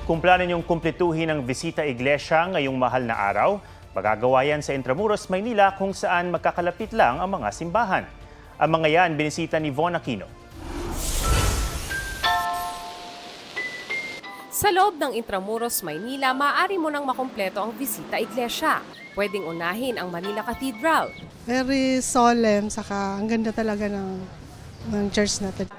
Kung plano niyong kumpletuhin ang bisita iglesia ngayong mahal na araw, magagawa yan sa Intramuros, Maynila kung saan magkakalapit lang ang mga simbahan. Ang mga yan binisita ni Von Aquino. Sa loob ng Intramuros, Maynila, maaari mo nang makumpleto ang bisita iglesia. Pwedeng unahin ang Manila Cathedral. Very solemn, saka ang ganda talaga ng church natin.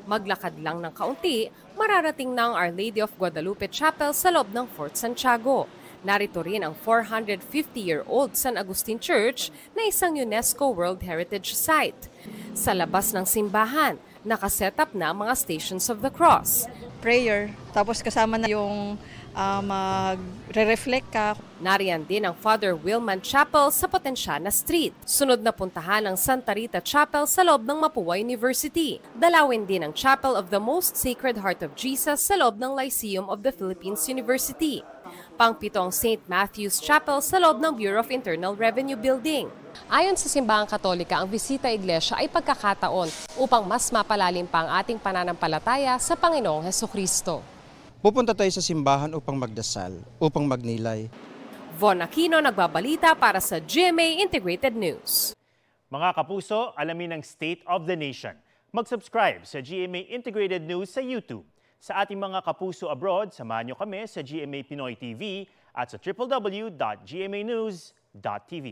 Maglakad lang ng kaunti, mararating na ang Our Lady of Guadalupe Chapel sa loob ng Fort Santiago. Narito rin ang 450-year-old San Agustin Church na isang UNESCO World Heritage Site. Sa labas ng simbahan, nakaset up na ang mga Stations of the Cross. Prayer, tapos kasama na yung magre-reflect ka. Nariyan din ang Father Wilman Chapel sa Potenciana Street. Sunod na puntahan ang Santa Rita Chapel sa loob ng Mapua University. Dalawin din ang Chapel of the Most Sacred Heart of Jesus sa loob ng Lyceum of the Philippines University. Pangpito ang St. Matthew's Chapel sa loob ng Bureau of Internal Revenue Building. Ayon sa Simbahang Katolika, ang bisita iglesia ay pagkakataon upang mas mapalalim pa ang ating pananampalataya sa Panginoong Hesukristo. Pupunta tayo sa simbahan upang magdasal, upang magnilay. Von Aquino, nagbabalita para sa GMA Integrated News. Mga kapuso, alamin ang State of the Nation. Mag-subscribe sa GMA Integrated News sa YouTube. Sa ating mga kapuso abroad, samahan niyo kami sa GMA Pinoy TV at sa www.gmanews.tv.